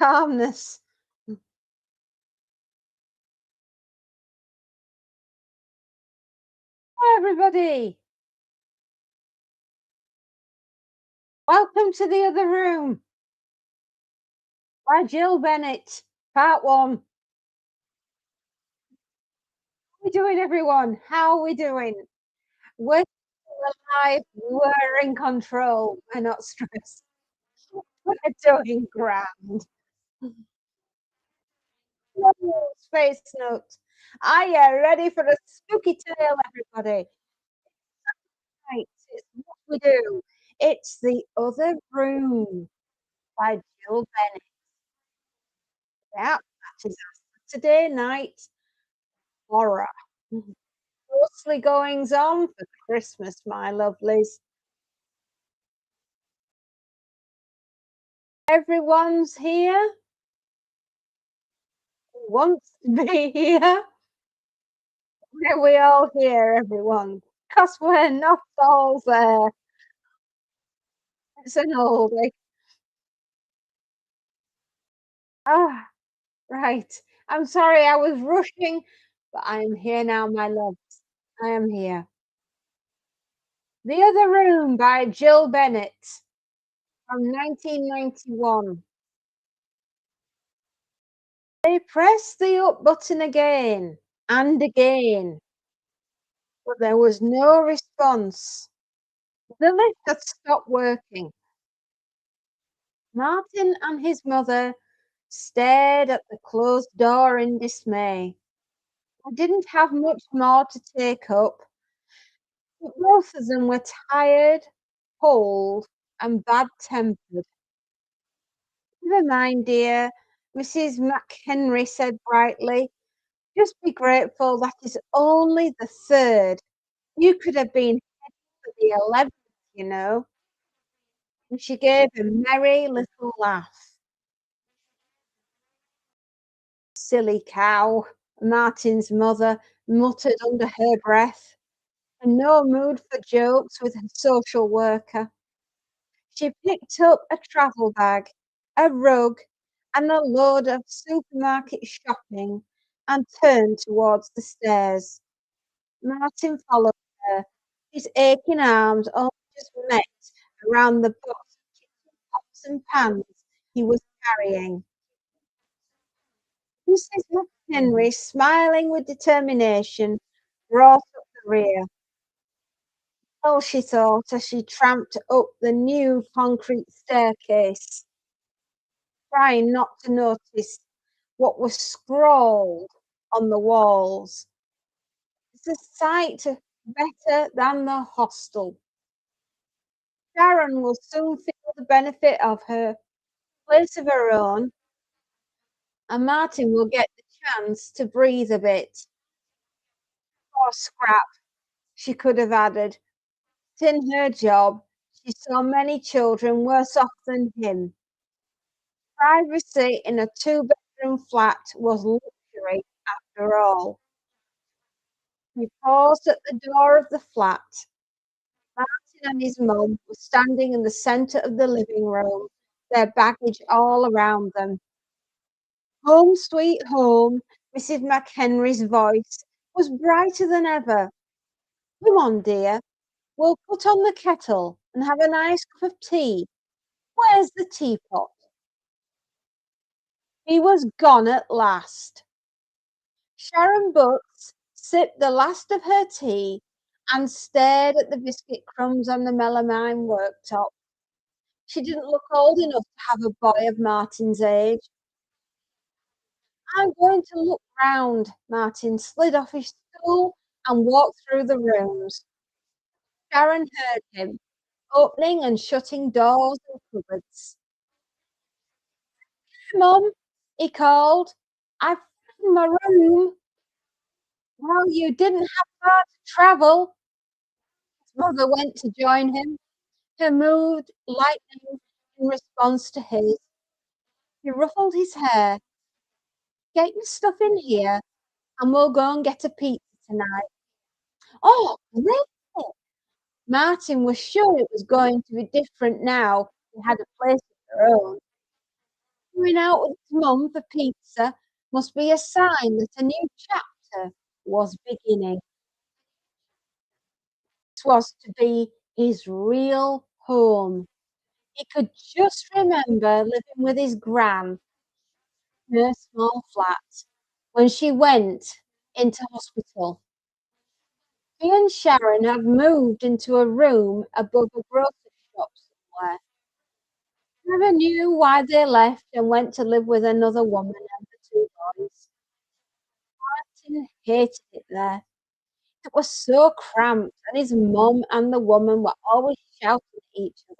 calmness. Hi, everybody. Welcome to the other room by Jill Bennett, part one. How are we doing, everyone? How are we doing? We're still alive. We're in control. We're not stressed. We're doing grand. Hello, Space Note. Are you ready for a spooky tale, everybody? Right, it's what we do. It's the other room by Jill Bennett. Yeah, that is our Saturday night horror. Ghostly goings on for Christmas, my lovelies. Everyone's here who wants to be here. Why are we all here, everyone? 'Cause we're not all there. It's an oldie. Ah, right. I'm sorry I was rushing, but I am here now, my loves. I am here. The Other Room by Jill Bennett from 1991. They pressed the up button again and again, but there was no response. The lift had stopped working. Martin and his mother stared at the closed door in dismay. They didn't have much more to take up, but both of them were tired, cold, and bad-tempered. "Never mind, dear," Mrs. McHenry said brightly. "Just be grateful that is only the third. You could have been headed for the 11th, you know." And she gave a merry little laugh. "Silly cow," Martin's mother muttered under her breath, in no mood for jokes with her social worker. She picked up a travel bag, a rug, and a load of supermarket shopping and turned towards the stairs. Martin followed her, his aching arms only just met around the box of kitchen pots and pans he was carrying. Mrs. McHenry, smiling with determination, brought up the rear. Oh, she thought as she tramped up the new concrete staircase, trying not to notice what was scrawled on the walls. It's a sight better than the hostel. Sharon will soon feel the benefit of her place of her own, and Martin will get the chance to breathe a bit. Poor Scrap, she could have added. In her job, she saw many children worse off than him. Privacy in a two-bedroom flat was luxury after all. He paused at the door of the flat. Martin and his mum were standing in the centre of the living room, their baggage all around them. "Home, sweet home," Mrs. McHenry's voice was brighter than ever. "Come on, dear, we'll put on the kettle and have a nice cup of tea. Where's the teapot?" He was gone at last. Sharon Butts sipped the last of her tea and stared at the biscuit crumbs on the melamine worktop. She didn't look old enough to have a boy of Martin's age. "I'm going to look round." Martin slid off his stool and walked through the rooms. Sharon heard him, opening and shutting doors and cupboards. "Mum," he called, "I've found my room." "Well, you didn't have far to travel." His mother went to join him, her mood lightening in response to his. He ruffled his hair. "Get your stuff in here and we'll go and get a pizza tonight." "Oh, great!" Martin was sure it was going to be different now they had a place of their own. Going out with his mum for pizza must be a sign that a new chapter was beginning. This was to be his real home. He could just remember living with his gran in her small flat when she went into hospital. He and Sharon had moved into a room above a grocery shop somewhere. Never knew why they left and went to live with another woman and the two boys. Martin hated it there. It was so cramped, and his mum and the woman were always shouting at each other.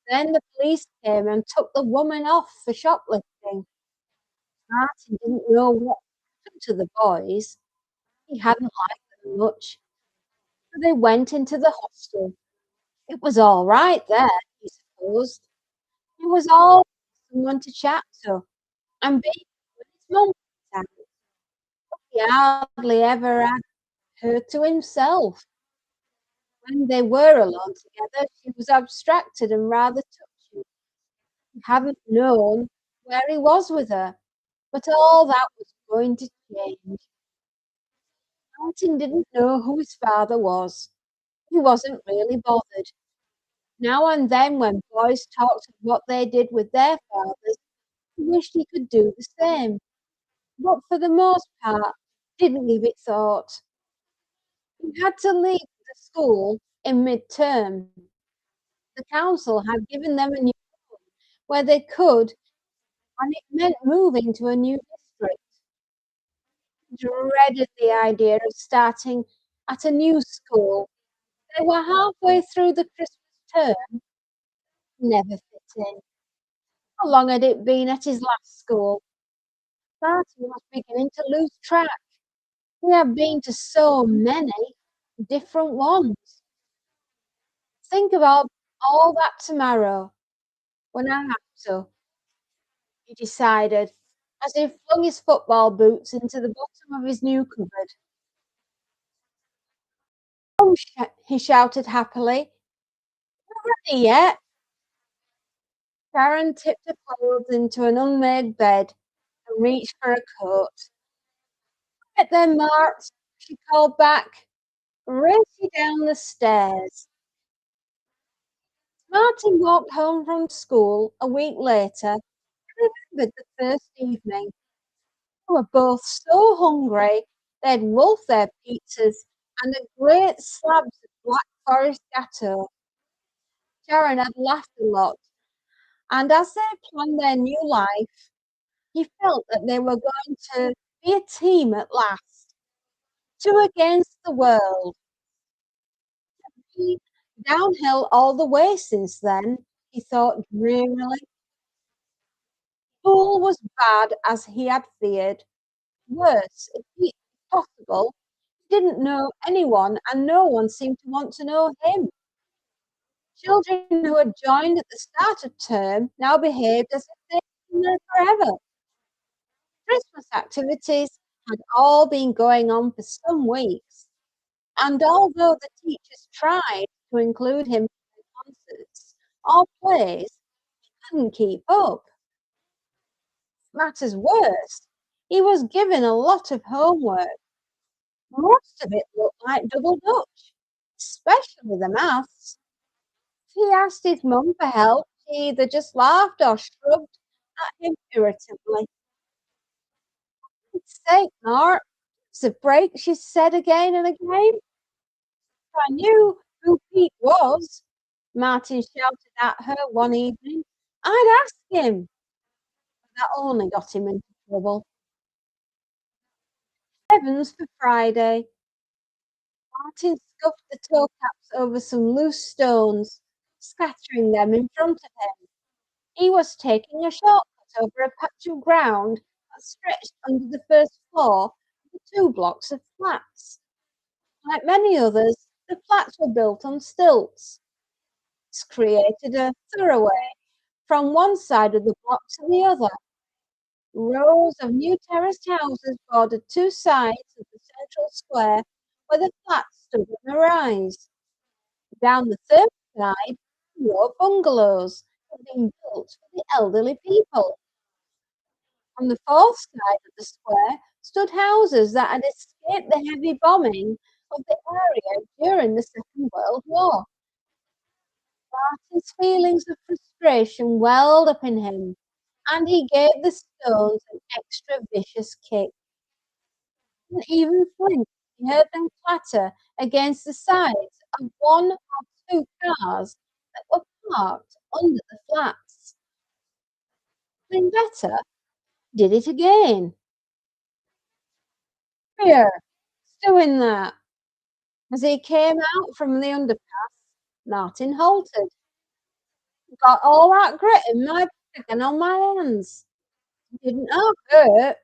Then the police came and took the woman off for shoplifting. Martin didn't know what happened to the boys. He hadn't liked them much, so they went into the hostel. It was all right there, he supposed. It was all someone to chat to and be when his mum was out. He hardly ever had her to himself. When they were alone together, she was abstracted and rather touchy. He hadn't known where he was with her, but all that was going to change. Martin didn't know who his father was. He wasn't really bothered. Now and then, when boys talked of what they did with their fathers, he wished he could do the same, but for the most part, didn't give it thought. He had to leave the school in mid-term. The council had given them a new home where they could, and it meant moving to a new district. He dreaded the idea of starting at a new school. They were halfway through the Christmas term, never fit in. How long had it been at his last school? Martin was beginning to lose track. He had been to so many different ones. Think about all that tomorrow when I have to, he decided, as he flung his football boots into the bottom of his new cupboard. "Oh," he shouted happily. "Not ready yet?" Sharon tipped her clothes into an unmade bed and reached for a coat. "Right then, Mart," she called back, racing down the stairs. Martin walked home from school a week later and remembered the first evening. They were both so hungry they'd wolfed their pizzas and the great slabs of Black Forest gateau. Sharon had laughed a lot, and as they planned their new life, he felt that they were going to be a team at last. Two against the world. He downhill all the way since then, he thought drearily. School was bad as he had feared. Worse, if possible, he didn't know anyone and no one seemed to want to know him. Children who had joined at the start of term now behaved as if they'd been there forever. Christmas activities had all been going on for some weeks, and although the teachers tried to include him in concerts or plays, he couldn't keep up. Matters worse, he was given a lot of homework. Most of it looked like double Dutch, especially the maths. If he asked his mum for help, she either just laughed or shrugged at him irritably. "For God's sake, Mart, it's a break," she said again and again. "If I knew who Pete was," Martin shouted at her one evening, "I'd ask him." But that only got him into trouble. Heavens for Friday. Martin scuffed the toe caps over some loose stones, scattering them in front of him. He was taking a shortcut over a patch of ground that stretched under the first floor of the two blocks of flats. Like many others, the flats were built on stilts. This created a thoroughway from one side of the block to the other. Rows of new terraced houses bordered two sides of the central square where the flats stood on a rise. Down the third side, a row of bungalows been built for the elderly people. On the fourth side of the square stood houses that had escaped the heavy bombing of the area during the Second World War. Martin's feelings of frustration welled up in him, and he gave the stones an extra vicious kick. And even flinch, he heard them clatter against the sides of one or two cars that were parked under the flats. Feeling better, did it again. Here, doing that. As he came out from the underpass, Martin halted. Got all that grit in my bag and on my hands. Didn't I hurt?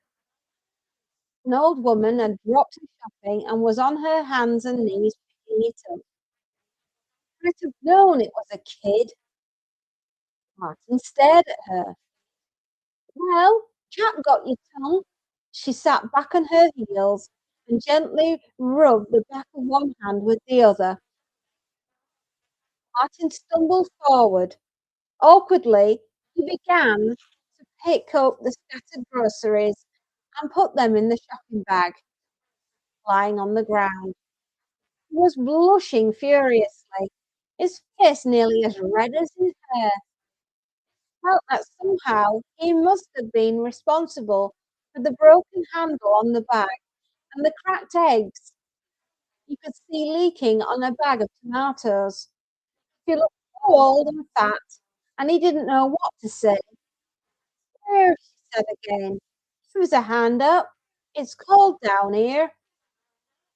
An old woman had dropped her shopping and was on her hands and knees picking it up. I'd have known it was a kid. Martin stared at her. Well, cat got your tongue. She sat back on her heels and gently rubbed the back of one hand with the other. Martin stumbled forward. Awkwardly, he began to pick up the scattered groceries and put them in the shopping bag, lying on the ground. He was blushing furiously, his face nearly as red as his hair. Felt that somehow he must have been responsible for the broken handle on the bag and the cracked eggs you could see leaking on a bag of tomatoes. He looked so old and fat, and he didn't know what to say. "There," she said again. She was a hand up. "It's cold down here."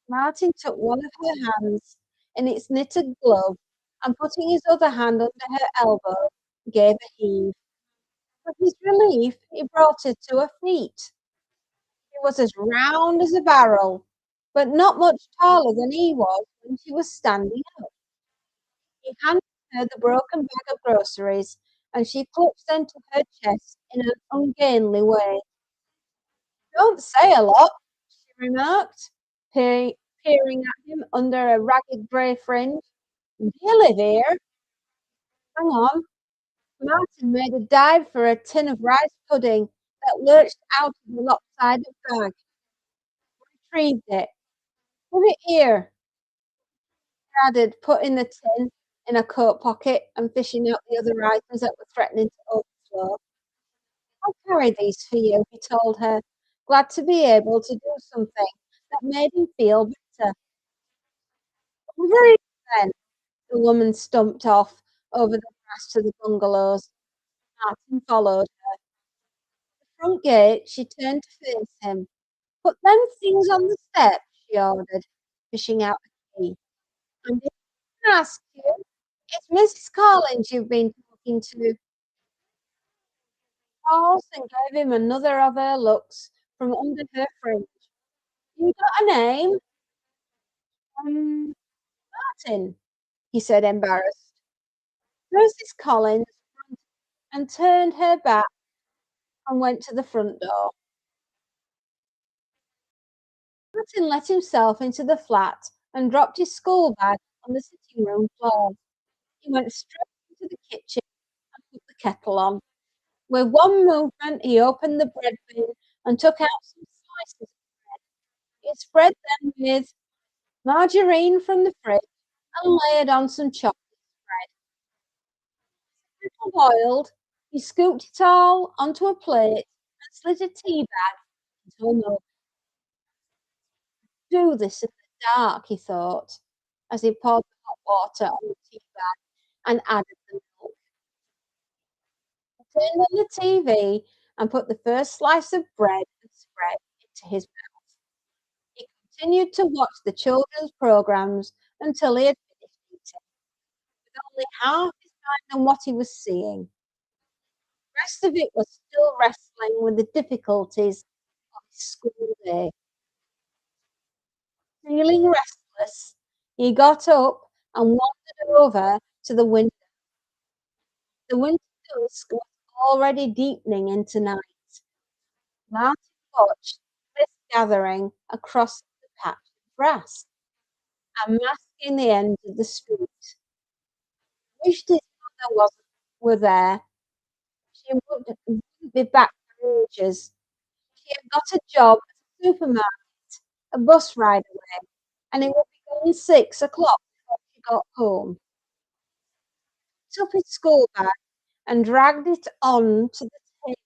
Martin took one of her hands in its knitted glove and putting his other hand under her elbow, gave a heave. To his relief, he brought her to her feet. She was as round as a barrel, but not much taller than he was when she was standing up. He handed her the broken bag of groceries, and she clutched them to her chest in an ungainly way. "Don't say a lot," she remarked, peering at him under a ragged grey fringe. "Do you live here?" "Hang on." Martin made a dive for a tin of rice pudding that lurched out of the lopsided bag, retrieved it. "Put it here," he added, putting the tin in a coat pocket and fishing out the other items that were threatening to overflow. "I'll carry these for you," he told her, glad to be able to do something that made him feel better. "Over here then." The woman stumped off over the grass to the bungalows. Martin followed her. At the front gate, she turned to face him. "Put them things on the step," she ordered, fishing out a key. "And if I ask you, it's Mrs. Collins you've been talking to." Paused and gave him another of her looks from under her fringe. "You got a name?" "Um, Martin," he said, embarrassed. Mrs. Collins frowned and turned her back and went to the front door. Martin let himself into the flat and dropped his school bag on the sitting room floor. He went straight into the kitchen and put the kettle on. With one movement, he opened the bread bin and took out some slices of bread. He spread them with margarine from the fridge and layered on some chocolate spread. Little boiled, he scooped it all onto a plate and slid a tea bag into a mug. "Do this in the dark," he thought, as he poured the hot water on the tea bag and added the milk. He turned on the TV and put the first slice of bread and spread into his mouth. He continued to watch the children's programs until he had finished eating, with only half his mind on what he was seeing. The rest of it was still wrestling with the difficulties of his school day. Feeling restless, he got up and wandered over to the window. The winter dusk was already deepening into night. Martin watched the mist gathering across the patch of grass and masking the end of the street. Wished his mother were there She wouldn't be back for ages. She had got a job at a supermarket, a bus ride away, and it would be going 6 o'clock before she got home. Took his school bag and dragged it on to the table,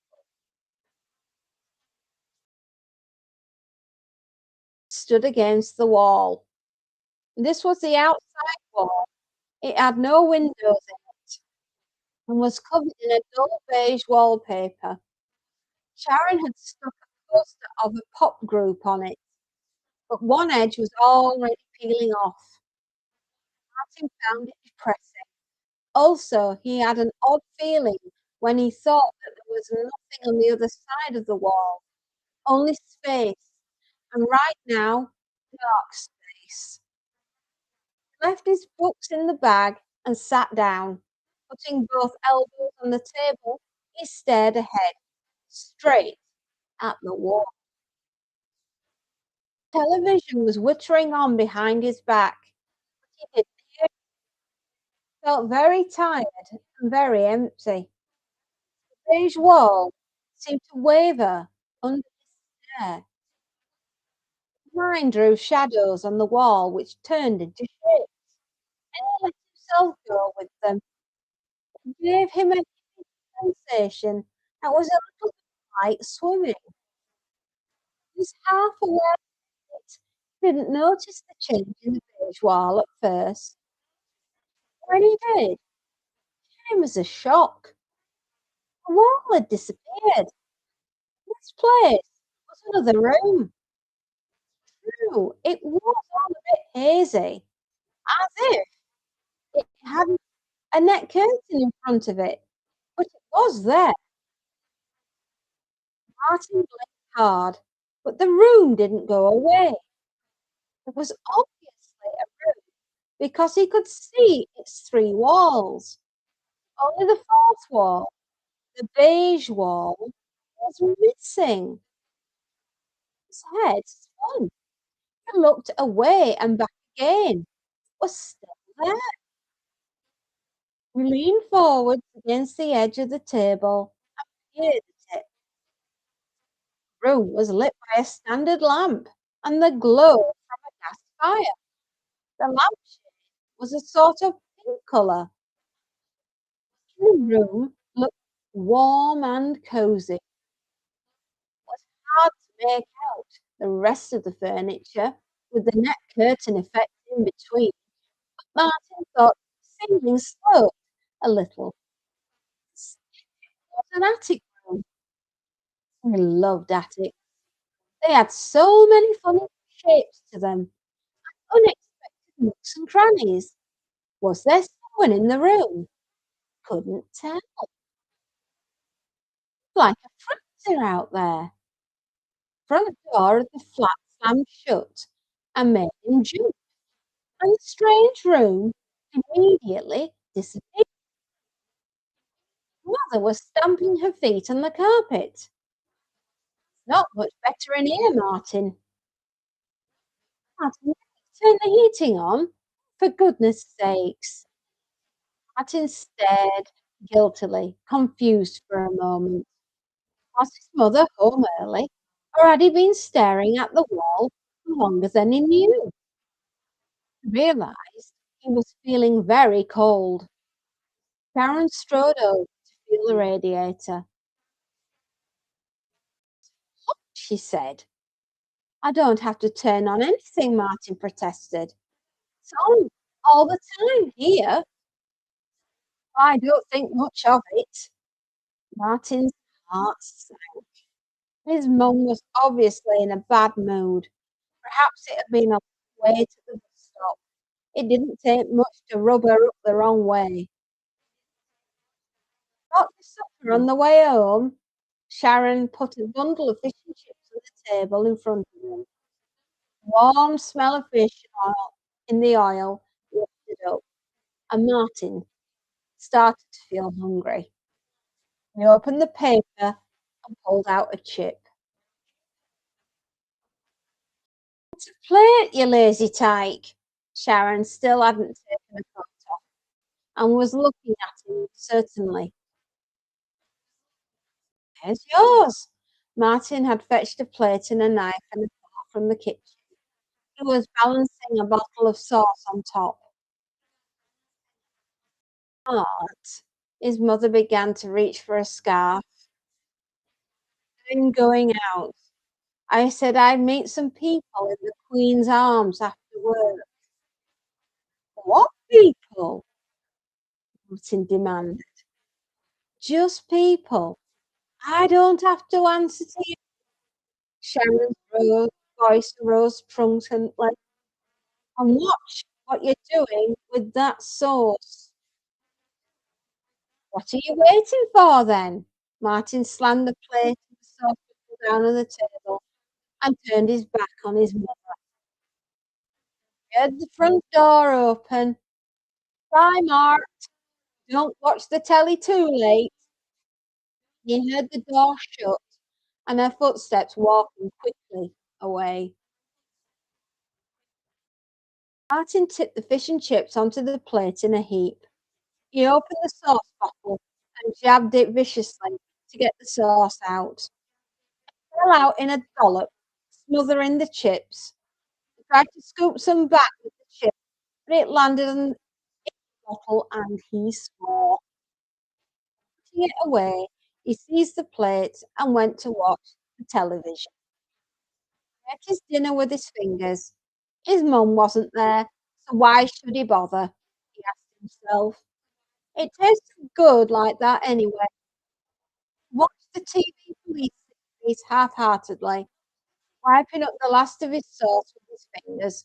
stood against the wall. This was the outside wall. It had no windows in it and was covered in a dull beige wallpaper. Sharon had stuck a poster of a pop group on it, but one edge was already peeling off. Martin found it depressing. Also, he had an odd feeling when he thought that there was nothing on the other side of the wall, only space, and right now, dark space. He left his books in the bag and sat down. Putting both elbows on the table, he stared ahead, straight at the wall. Television was wittering on behind his back, but he didn't hear it. He felt very tired and very empty. The beige wall seemed to waver under his stare. His mind drew shadows on the wall which turned into shapes, and he let himself go with them. It gave him a sensation that was a little bit like swimming. He was half aware of it. He didn't notice the change in the beige wall at first. When he did, it came as a shock. The wall had disappeared. This place was another room. True, it was all a bit hazy, as if it hadn't a net curtain in front of it, but it was there. Martin blinked hard, but the room didn't go away. It was obviously a room because he could see its three walls. Only the fourth wall, the beige wall, was missing. His head spun. He looked away and back again. It was still there. He leaned forward against the edge of the table and peered at it. The room was lit by a standard lamp and the glow from a gas fire. The lampshade was a sort of pink colour. The room looked warm and cosy. It was hard to make out the rest of the furniture with the net curtain effect in between. Martin thought the ceiling sloped a little. It was an attic room. He loved attics. They had so many funny shapes to them, unexpected nooks and crannies. Was there someone in the room? Couldn't tell. Like a freezer out there. Front door of the flat slammed shut and made him jump, and the strange room immediately disappeared. Mother was stamping her feet on the carpet. Not much better in here, Martin. Martin, turn the heating on, for goodness sakes. Martin stared guiltily, confused for a moment. Was his mother home early, or had he been staring at the wall for longer than he knew? He realised he was feeling very cold. Sharon strode over to feel the radiator. She said. I don't have to turn on anything, Martin protested. It's on all the time here. I don't think much of it. Martin's heart sank. His mum was obviously in a bad mood. Perhaps it had been a long way to the bus stop. It didn't take much to rub her up the wrong way. Got your supper on the way home? Sharon put a bundle of fish and chips on the table in front of him. Warm smell of fish oil in the oil lifted up, and Martin started to feel hungry. He opened the paper and pulled out a chip. "To plate, you lazy tyke." Sharon still hadn't taken her coat off and was looking at him certainly. "Where's yours?" Martin had fetched a plate and a knife and a fork from the kitchen. He was balancing a bottle of sauce on top. But his mother began to reach for a scarf. "I'm going out. I said I'd meet some people in the Queen's Arms after work." "What people?" Martin demanded. "Just people. I don't have to answer to you." Voice rose truculently. "And watch what you're doing with that sauce." "What are you waiting for then?" Martin slammed the plate and the sauce down on the table and turned his back on his mother. He heard the front door open. "Bye, Mark. Don't watch the telly too late." He heard the door shut and her footsteps walking quickly away. Martin tipped the fish and chips onto the plate in a heap. He opened the sauce bottle and jabbed it viciously to get the sauce out. It fell out in a dollop, smothering the chips. He tried to scoop some back with the chip, but it landed on the bottle and he swore. Putting it away, he seized the plate and went to watch the television. He ate his dinner with his fingers. His mum wasn't there, so why should he bother? He asked himself. It tasted good like that anyway. He watched the TV police series half-heartedly, wiping up the last of his sauce with his fingers.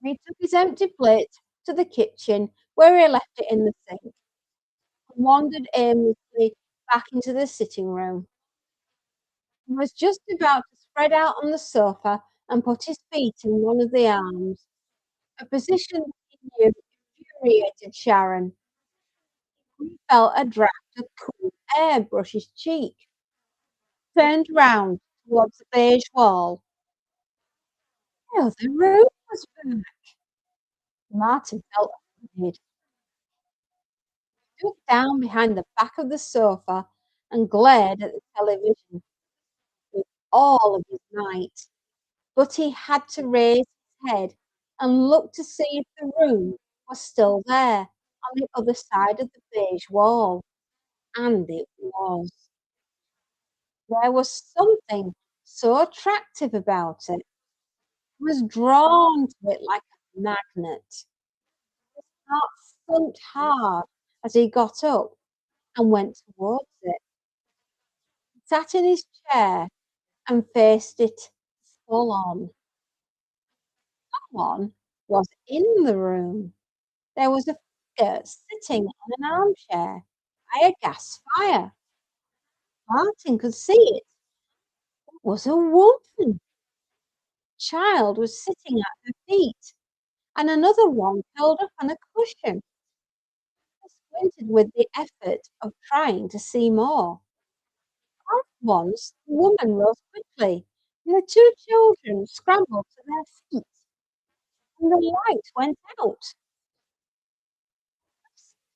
He took his empty plate to the kitchen, where he left it in the sink, and wandered aimlessly back into the sitting room. He was just about to spread out on the sofa and put his feet in one of the arms, a position he knew infuriated Sharon. He felt a draught of cool air brush his cheek. Turned round towards the beige wall. The other room was back. Martin felt afraid. He ducked down behind the back of the sofa and glared at the television with all of his might. But he had to raise his head and look to see if the room was still there on the other side of the beige wall. And it was. There was something so attractive about it. He was drawn to it like a magnet. His heart thumped hard as he got up and went towards it. He sat in his chair and faced it full on. Someone was in the room. There was a figure sitting on an armchair by a gas fire. Martin could see it. It was a woman. A child was sitting at her feet, and another one curled up on a cushion. I squinted with the effort of trying to see more. All at once, the woman rose quickly, and the two children scrambled to their feet, and the light went out.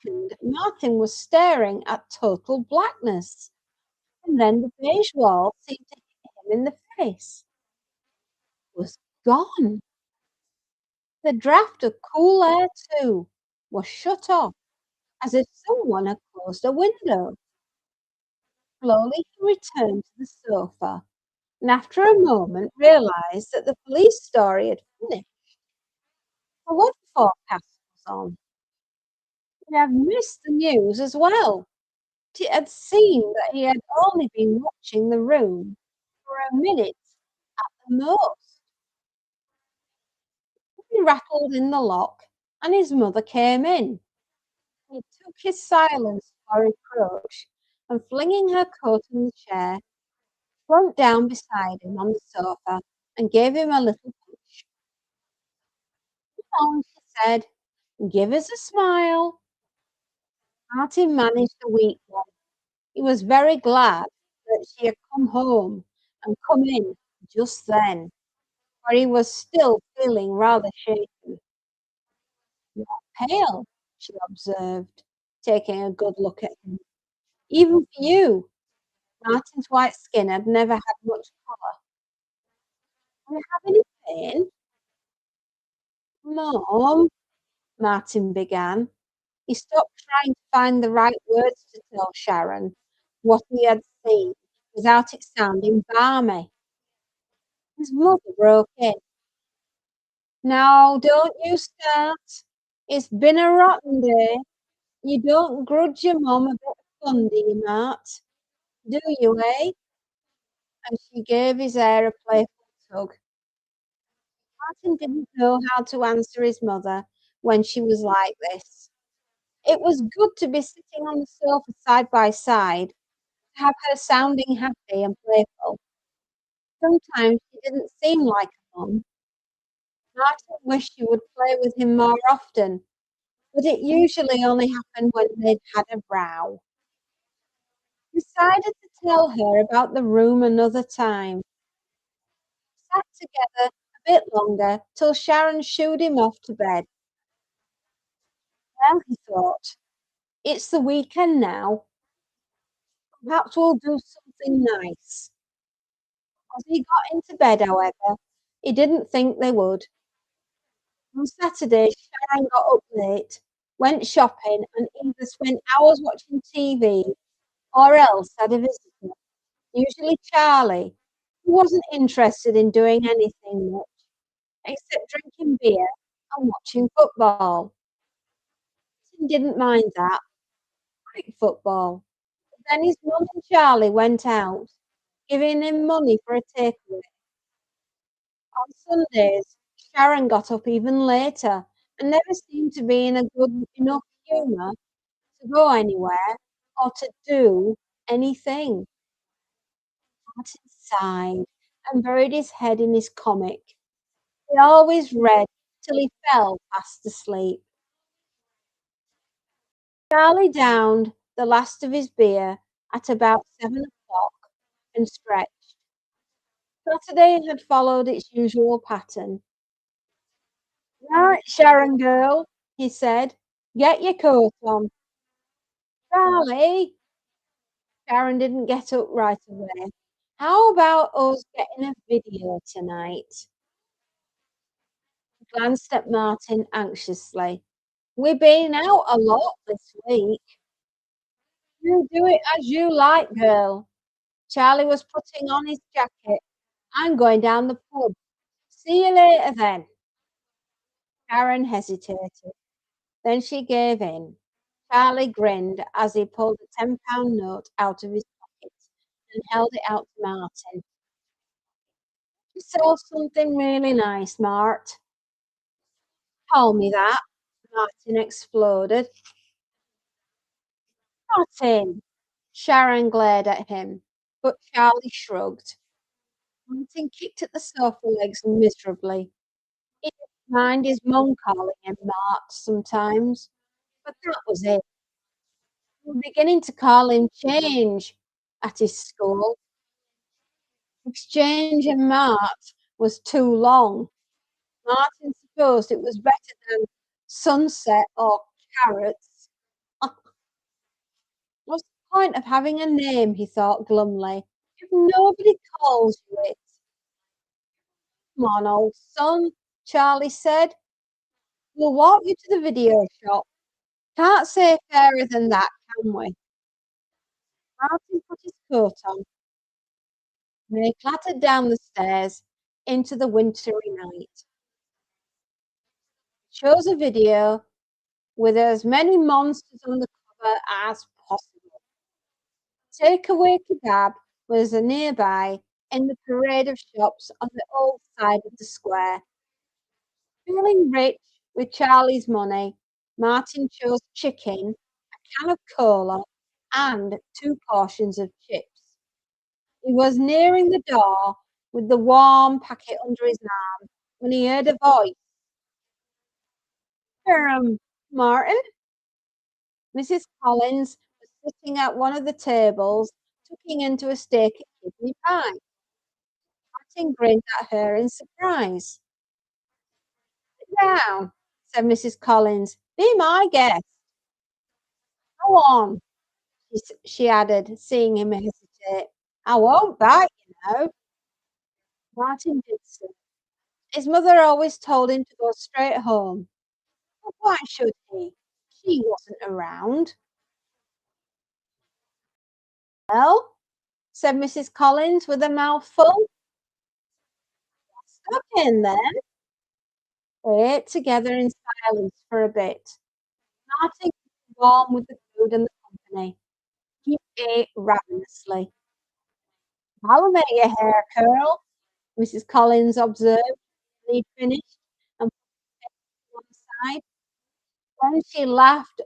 For a second, Martin was staring at total blackness, and then the beige wall seemed to hit him in the face. It was gone. The draught of cool air, too, was shut off, as if someone had closed a window. Slowly he returned to the sofa, and after a moment realised that the police story had finished. The weather forecast was on. He'd have missed the news as well. It had seemed that he had only been watching the room for a minute at the most. He rattled in the lock, and his mother came in. He took his silence for reproach, and flinging her coat on the chair, plumped down beside him on the sofa and gave him a little push. "Come on," she said, "give us a smile." Martin managed a weak one. He was very glad that she had come home and come in just then, for he was still feeling rather shaky. "You're pale," she observed, taking a good look at him. "Even for you. Martin's white skin had never had much colour. "Are you having a pain?" "Mum," Martin began. He stopped trying to find the right words to tell Sharon what he had seen without it sounding balmy. His mother broke in. "Now don't you start. It's been a rotten day. You don't grudge your mum a bit of fun, do you, Mart? Do you, eh?" And she gave his hair a playful tug. Martin didn't know how to answer his mother when she was like this. It was good to be sitting on the sofa side by side, to have her sounding happy and playful. Sometimes she didn't seem like a mum. Martin wished she would play with him more often, but it usually only happened when they'd had a row. Decided to tell her about the room another time. Sat together a bit longer till Sharon shooed him off to bed. Well, he thought, it's the weekend now. Perhaps we'll do something nice. As he got into bed, however, he didn't think they would. On Saturday, Sharon got up late, went shopping, and either spent hours watching TV or else had a visitor, usually Charlie, who wasn't interested in doing anything much except drinking beer and watching football. He didn't mind that, liked football. But then his mum and Charlie went out, giving him money for a takeaway. On Sundays, Sharon got up even later and never seemed to be in a good enough humour to go anywhere or to do anything. Martin sighed and buried his head in his comic. He always read till he fell fast asleep. Charlie downed the last of his beer at about 7 o'clock and stretched. Saturday had followed its usual pattern. "Right, Sharon girl," he said, "get your coat on." "Charlie," Sharon didn't get up right away. "How about us getting a video tonight?" He glanced at Martin anxiously. "We've been out a lot this week." "You do it as you like, girl." Charlie was putting on his jacket. "I'm going down the pub. See you later then." Sharon hesitated. Then she gave in. Charlie grinned as he pulled a £10 note out of his pocket and held it out to Martin. "You saw something really nice, Mart." "Told me that," Martin exploded. "Martin!" Sharon glared at him, but Charlie shrugged. Martin kicked at the sofa legs miserably. He didn't mind his mum calling him Mart sometimes, but that was it. They were beginning to call him Change at his school. Exchange and Mart was too long. Martin supposed it was better than Sunset or Carrots. What's the point of having a name, he thought glumly, if nobody calls you it? "Come on, old son," Charlie said. "We'll walk you to the video shop. Can't say fairer than that, can we?" Martin put his coat on and they clattered down the stairs into the wintry night. Chose a video with as many monsters on the cover as possible. Takeaway Kebab was nearby in the parade of shops on the old side of the square. Feeling rich with Charlie's money, Martin chose chicken, a can of cola, and 2 portions of chips. He was nearing the door with the warm packet under his arm when he heard a voice. Martin?" Mrs. Collins was sitting at one of the tables, tucking into a steak and kidney pie. Martin grinned at her in surprise. "Sit down," said Mrs. Collins. "Be my guest. Go on," she added, seeing him hesitate. I won't bite, you know. Martin did so. His mother always told him to go straight home. But why should he? She wasn't around. Well, said Mrs. Collins with a mouthful. Stuck in then. They ate together in silence for a bit. Martin was warm with the food and the company. He ate ravenously. "I'll make your hair curl," Mrs. Collins observed when he'd finished and put it to one side. Then she laughed,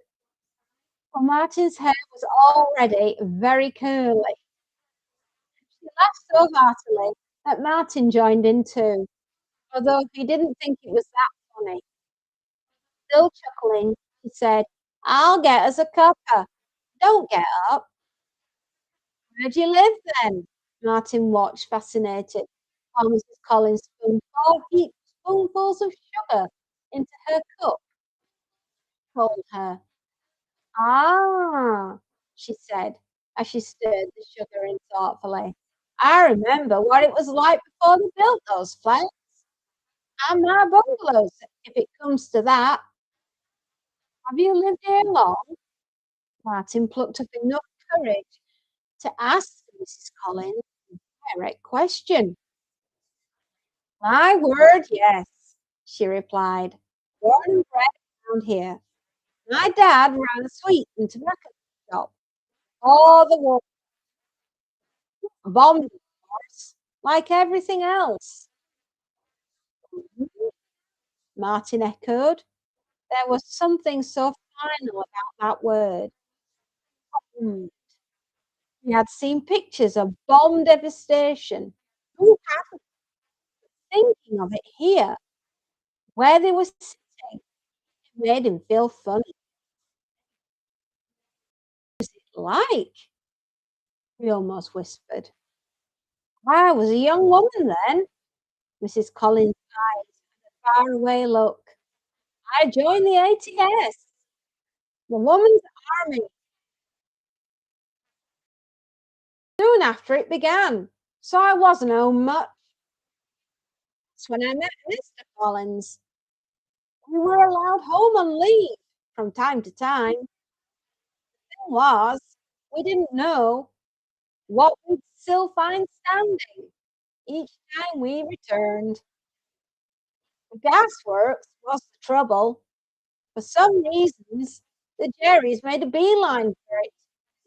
for Martin's hair was already very curly. She laughed so heartily that Martin joined in too, although he didn't think it was that funny. Still chuckling, she said, "I'll get us a cuppa. Don't get up." "Where do you live then?" Martin watched, fascinated, while Mrs. Collins spooned 4 heaped spoonfuls of sugar into her cup. Told her. "Ah," she said, as she stirred the sugar in thoughtfully. "I remember what it was like before they built those flats, and my bungalows, if it comes to that. Have you lived here long?" Martin plucked up enough courage to ask Mrs. Collins a direct question. "My word, yes," she replied. "Born and bred around here. My dad ran a sweet and tobacco shop. All the war bombed, of course, like everything else." "Mhm," Martin echoed. There was something so final about that word. "Bombed." He had seen pictures of bomb devastation. Who hadn't? Thinking of it here, where they were sitting, it made him feel funny. "What was it like?" he almost whispered. "I was a young woman then." Mrs. Collins' eyes had a faraway look. "I joined the ATS, the Woman's Army, soon after it began, so I wasn't home much. That's when I met Mr. Collins. We were allowed home on leave from time to time. Thing was, we didn't know what we'd still find standing each time we returned. The gasworks was the trouble. For some reasons, the Jerrys made a beeline for it,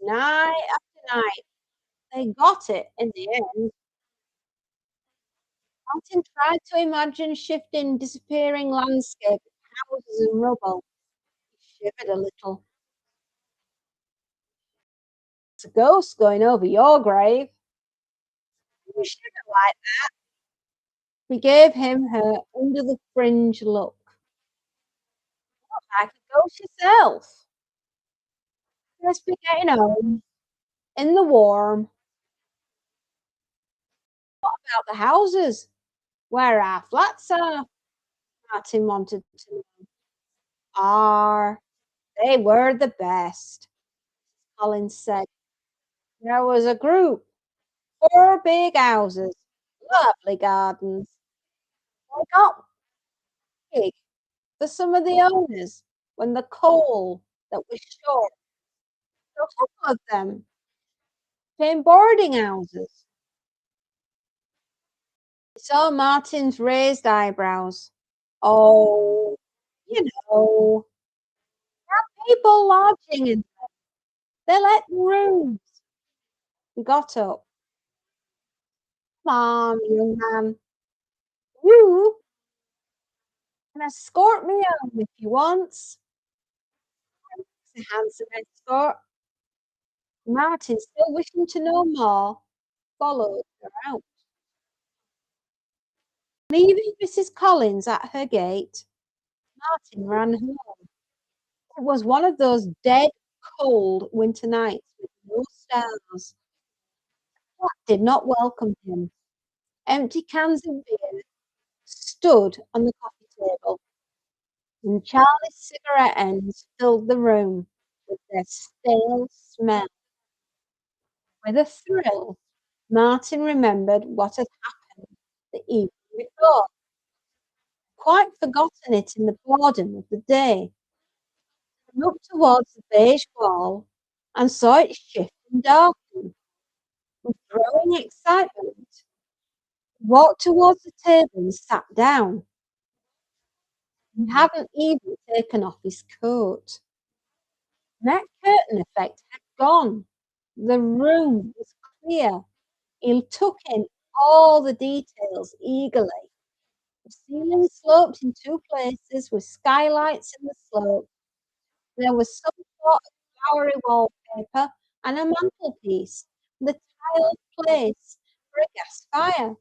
night after night. They got it in the end." Martin tried to imagine shifting, disappearing landscape, houses and rubble. He shivered a little. "It's a ghost going over your grave." "You shiver like." He gave him her under the fringe look. "Like a ghost yourself. Just be getting home in the warm." "About the houses, where our flats are?" Martin wanted to know. "Ah, they were the best," Collins said. "There was a group, 4 big houses, lovely gardens. They got big for some of the owners when the coal that was short, so a couple of them became boarding houses." He saw Martin's raised eyebrows. "Oh, you know, people lodging in they let rooms." He got up. "Come on, young man, you can escort me home if you wants." It's a handsome escort. Martin, still wishing to know more, followed her out. Leaving Mrs. Collins at her gate, Martin ran home. It was one of those dead, cold winter nights with no stars. Jack did not welcome him. Empty cans of beer stood on the coffee table, and Charlie's cigarette ends filled the room with their stale smell. With a thrill, Martin remembered what had happened the evening before, quite forgotten it in the boredom of the day. He looked towards the beige wall and saw it shift and darken. With growing excitement, he walked towards the table and sat down. He hadn't even taken off his coat. That curtain effect had gone. The room was clear. He took in all the details eagerly. The ceiling sloped in two places with skylights in the slope. There was some sort of flowery wallpaper and a mantelpiece with a tiled place for a gas fire.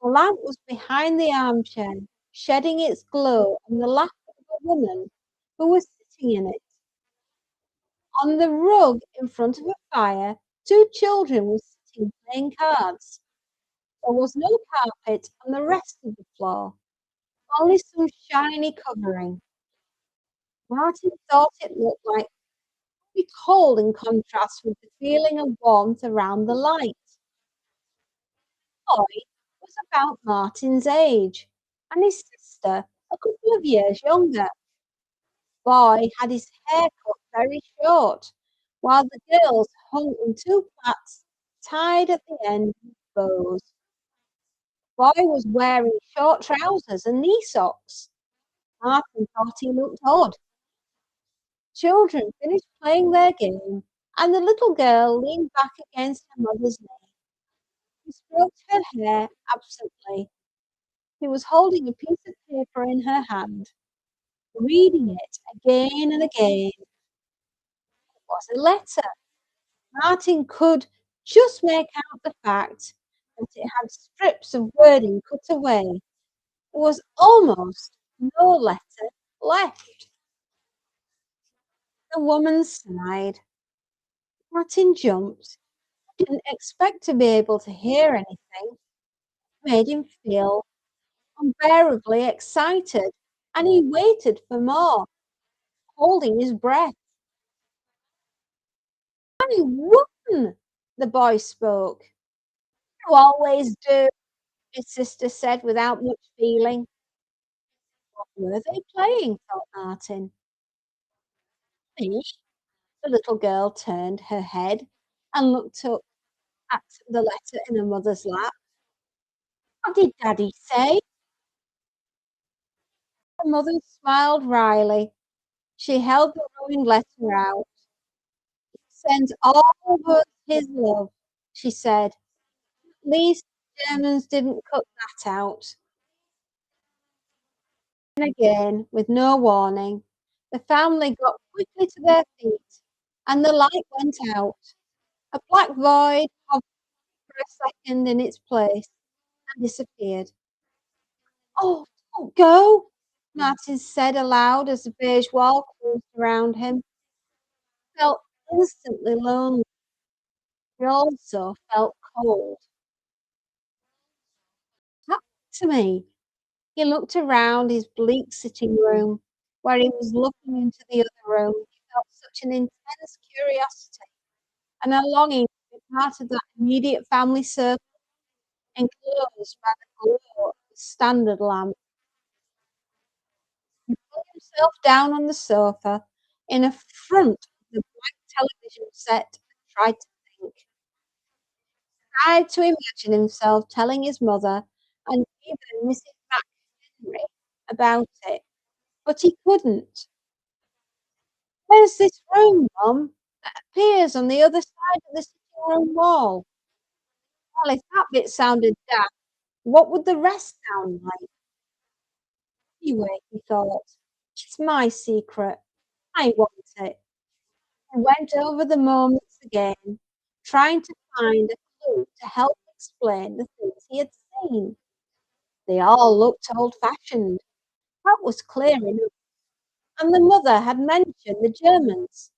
The lamp was behind the armchair, shedding its glow on the lap of a woman who was sitting in it. On the rug in front of the fire, two children were sitting playing cards. There was no carpet on the rest of the floor, only some shiny covering. Martin thought it looked like very cold in contrast with the feeling of warmth around the light. The boy was about Martin's age, and his sister a couple of years younger. The boy had his hair cut very short, while the girl's hung in two plaits tied at the end with bows. The boy was wearing short trousers and knee socks. Martin thought he looked odd. Children finished playing their game, and the little girl leaned back against her mother's knee. She stroked her hair absently. She was holding a piece of paper in her hand, reading it again and again. It was a letter. Martin could just make out the fact that it had strips of wording cut away. There was almost no letter left. The woman sighed. Martin jumped. He didn't expect to be able to hear anything. It made him feel unbearably excited, and he waited for more, holding his breath. "I won!" the boy spoke. "You always do," his sister said without much feeling. What were they playing? Thought Martin. Me? The little girl turned her head and looked up at the letter in her mother's lap. "What did Daddy say?" Her mother smiled wryly. She held the ruined letter out. "Sends all of us his love," she said. "At least the Germans didn't cut that out." And again, with no warning, the family got quickly to their feet, and the light went out. A black void hovered for a second in its place and disappeared. "Oh, don't go," Martin said aloud as the beige wall closed around him. He felt instantly lonely. He also felt cold. "What happened to me?" He looked around his bleak sitting room, where he was looking into the other room. He felt such an intense curiosity and a longing to be part of that immediate family circle, enclosed by the glow of the standard lamp. He flung himself down on the sofa in front of the blank television set and tried to think. Tried to imagine himself telling his mother and even Mrs. McHenry about it, but he couldn't. "Where's this room, Mum, that appears on the other side of the sitting room wall?" Well, if that bit sounded daft, what would the rest sound like? Anyway, he thought, it's my secret. I want it. He went over the moments again, trying to find a clue to help explain the things he had seen. They all looked old-fashioned. That was clear enough. And the mother had mentioned the Germans.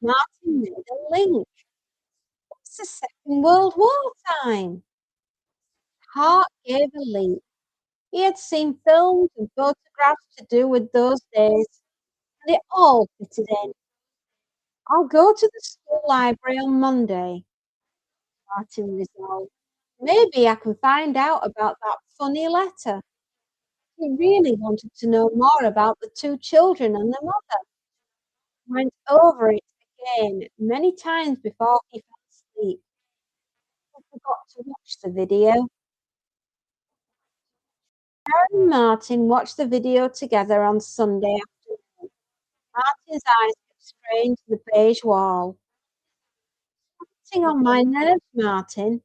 Martin made a link. It's the Second World War time. Heart gave a leap. He had seen films and photographs to do with those days, and it all fitted in. "I'll go to the school library on Monday." Martin resolved. Maybe I can find out about that funny letter. He really wanted to know more about the two children and the mother. Went over it again many times before he fell asleep. I forgot to watch the video. Harry and Martin watched the video together on Sunday afternoon. Martin's eyes kept straying to the beige wall. Sitting on my nerves, Martin,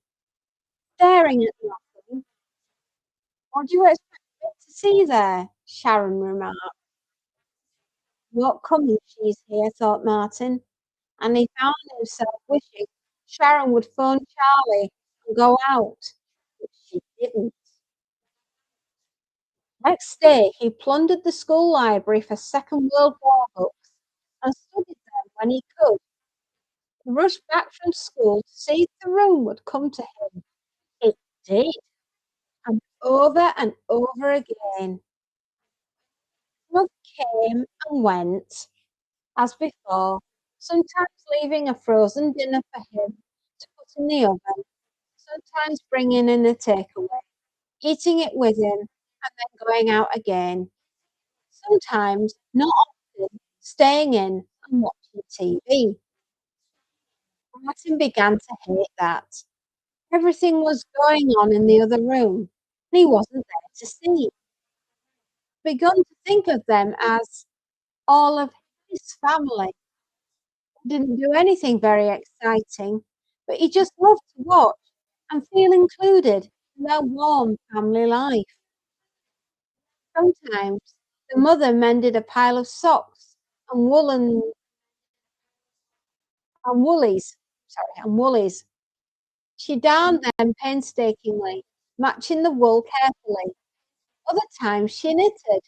staring at nothing. What do you expect me to see there? Sharon remarked. Not coming, she's here, thought Martin, and he found himself wishing Sharon would phone Charlie and go out, but she didn't. Next day, he plundered the school library for Second World War books and studied them when he could. He rushed back from school to see if the room would come to him. It did, and over again. Love came and went, as before, sometimes leaving a frozen dinner for him to put in the oven, sometimes bringing in a takeaway, eating it with him, and then going out again. Sometimes, not often, staying in and watching TV. Martin began to hate that. Everything was going on in the other room, and he wasn't there to see. Begun to think of them as all of his family. Didn't do anything very exciting, but he just loved to watch and feel included in their warm family life. Sometimes the mother mended a pile of socks and woolies. She darned them painstakingly, matching the wool carefully. Other times she knitted.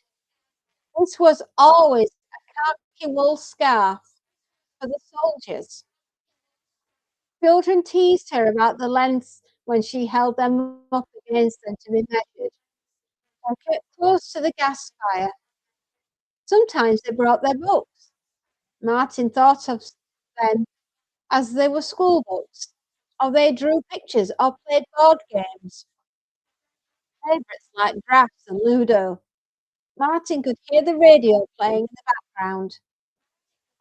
This was always a khaki wool scarf for the soldiers. Children teased her about the lengths when she held them up against them to be measured, or kept close to the gas fire. Sometimes they brought their books. Martin thought of them as they were school books, or they drew pictures or played board games. Favourites like drafts and Ludo. Martin could hear the radio playing in the background.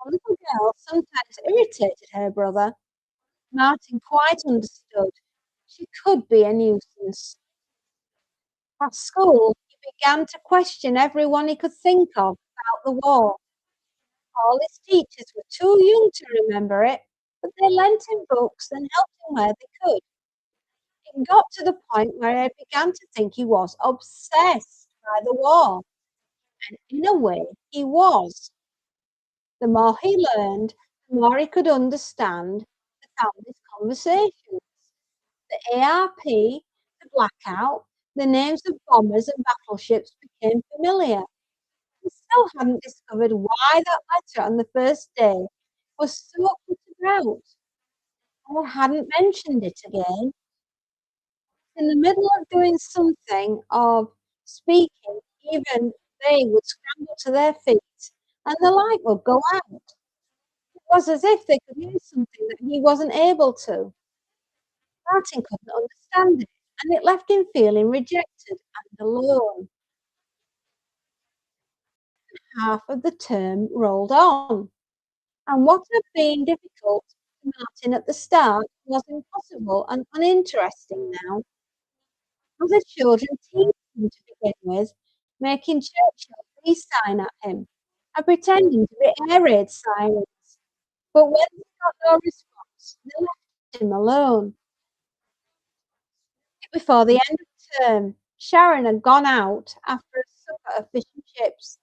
A little girl sometimes irritated her brother. Martin quite understood. She could be a nuisance. At school, he began to question everyone he could think of about the war. All his teachers were too young to remember it, but they lent him books and helped him where they could. It got to the point where I began to think he was obsessed by the war, and in a way, he was. The more he learned, the more he could understand the family's conversations. The ARP, the blackout, the names of bombers and battleships became familiar. He still hadn't discovered why that letter on the first day was so put about, or hadn't mentioned it again. In the middle of doing something, of speaking, even they would scramble to their feet and the light would go out. It was as if they could hear something that he wasn't able to. Martin couldn't understand it, and it left him feeling rejected and alone. Half of the term rolled on, and what had been difficult to Martin at the start was impossible and uninteresting now. Other children teased him to begin with, making Churchill peace sign at him and pretending to be air raid sirens. But when they got no response, they left him alone. Before the end of the term, Sharon had gone out after a supper of fish and chips,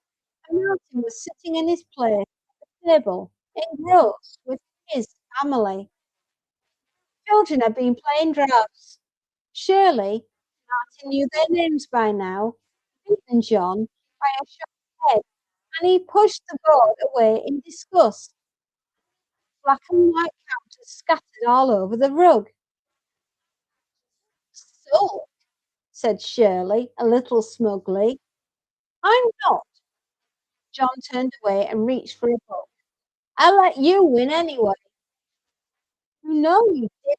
and Martin was sitting in his place at the table, engrossed with his family. Children had been playing drafts. Surely Martin knew their names by now, Pete and John, by a shocked head, and he pushed the board away in disgust. Black and white counters scattered all over the rug. "So," said Shirley, a little smugly. "I'm not." John turned away and reached for a book. "I'll let you win anyway." "You know you did,"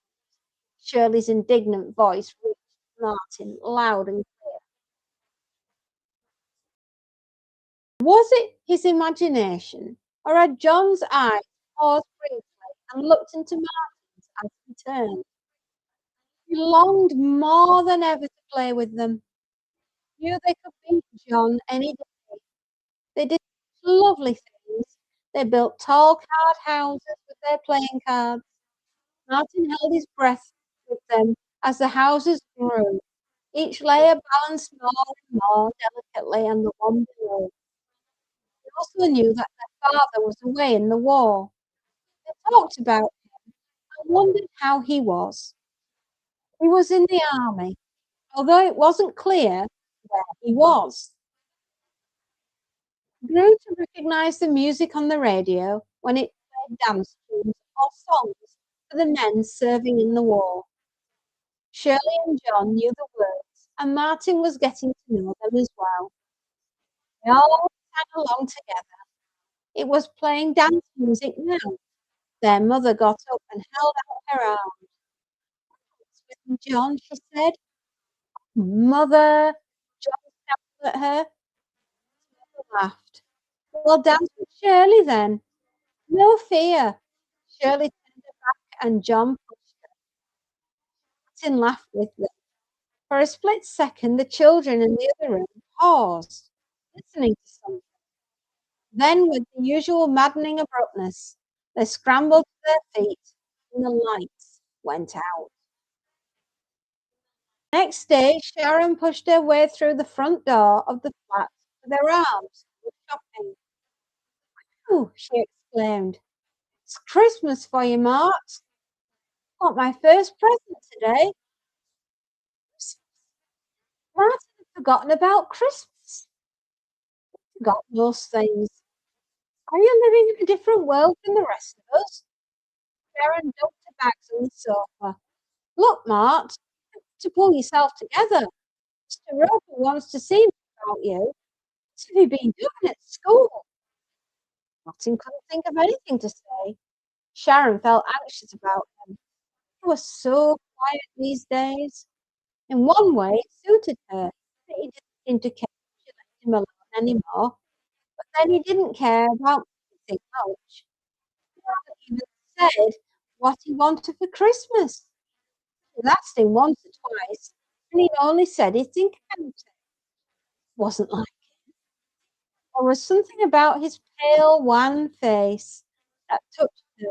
Shirley's indignant voice reached Martin loud and clear. Was it his imagination, or had John's eyes paused briefly and looked into Martin's as he turned? He longed more than ever to play with them. Knew they could beat John any day. They did lovely things. They built tall card houses with their playing cards. Martin held his breath with them as the houses grew. Each layer balanced more and more delicately on the one below. He also knew that their father was away in the war. They talked about him and wondered how he was. He was in the army, although it wasn't clear where he was. He grew to recognize the music on the radio when it played dance tunes or songs for the men serving in the war. Shirley and John knew the words, and Martin was getting to know them as well. They all sang along together. It was playing dance music now. Their mother got up and held out her arm. "Dance with me, John," she said. "Mother!" John shouted at her. Mother laughed. "Well, dance with Shirley then." "No fear." Shirley turned her back and John pushed her. Martin laughed with them. For a split second, the children in the other room paused, listening to something. Then, with the usual maddening abruptness, they scrambled to their feet and the lights went out. Next day, Sharon pushed her way through the front door of the flat with her arms full of shopping. "Oh," she exclaimed, "it's Christmas for you, Mart. Got my first present today." Martin had forgotten about Christmas. Forgot most things. "Are you living in a different world from the rest of us?" Sharon dumped her bags on the sofa. "Look, Mart, you have to pull yourself together. Mr. Roper wants to see me about you. What have you been doing at school?" Martin couldn't think of anything to say. Sharon felt anxious about him. He was so quiet these days. In one way, it suited her that he didn't seem to care if she left him alone anymore. But then he didn't care about anything much. He hadn't even said what he wanted for Christmas. He asked him once or twice, and he'd only said he'd think about it. Wasn't like there was something about his pale, wan face that touched her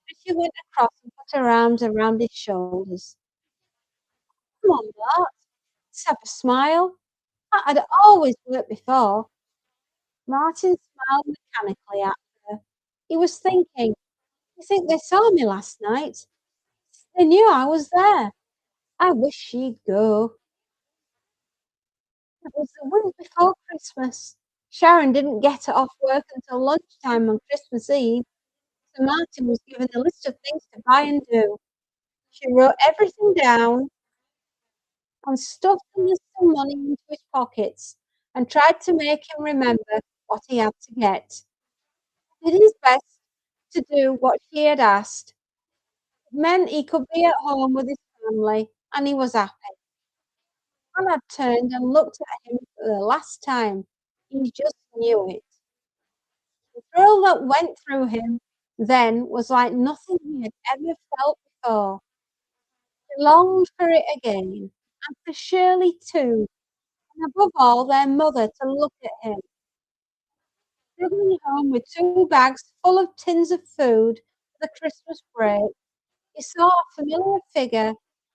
as she went across and put her arms around his shoulders. "Come on, Bart, let's have a smile. That had always worked before." Martin smiled mechanically at her. He was thinking, "You think they saw me last night? They knew I was there. I wish she'd go." It was the week before Christmas. Sharon didn't get off work until lunchtime on Christmas Eve, so Martin was given a list of things to buy and do. She wrote everything down and stuffed the list of money into his pockets and tried to make him remember what he had to get. He did his best to do what she had asked. It meant he could be at home with his family, and he was happy. Anna turned and looked at him for the last time. He just knew it. The thrill that went through him then was like nothing he had ever felt before. He longed for it again, and for Shirley too, and above all their mother to look at him. Struggling home with 2 bags full of tins of food for the Christmas break, he saw a familiar figure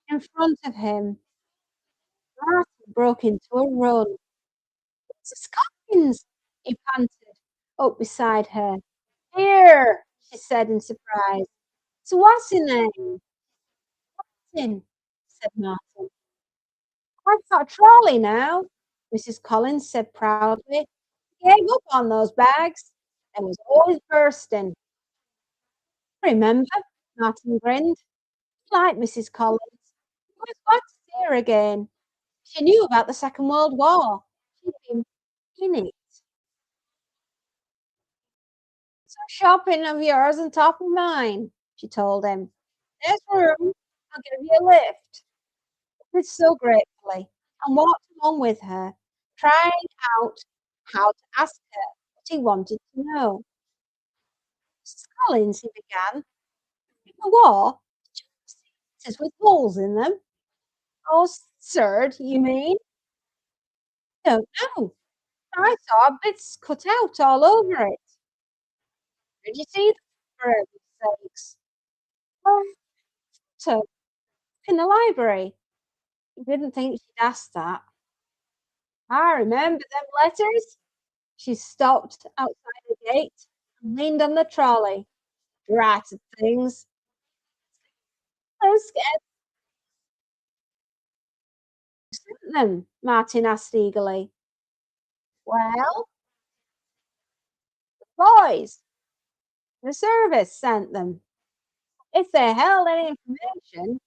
in front of him. Martin broke into a run. "Mrs. Collins!" he panted up beside her. "Here!" she said in surprise. "It's what's her name?" "Martin," said Martin. "I've got a trolley now," Mrs. Collins said proudly. "Gave up on those bags. They was always bursting." "Remember," Martin grinned. He liked Mrs. Collins. He was glad to see her again. She knew about the Second World War. She'd been in it. "So shopping of yours on top of mine," she told him. "There's room. I'll give you a lift," did so gratefully, and walked along with her, trying out how to ask her what he wanted to know. "Mrs. Collins," he began, "in the war, did you ever see letters with holes in them?" "Oh, absurd, you mean?" "Don't know. I saw bits cut out all over it." "Where'd you see them, for heaven's sakes?" "Oh, so in the library." He didn't think she'd ask that. "I remember them letters." She stopped outside the gate and leaned on the trolley. "Dratted things. I was scared to send them," Martin asked eagerly. "Well, boys, the service sent them. If they held any information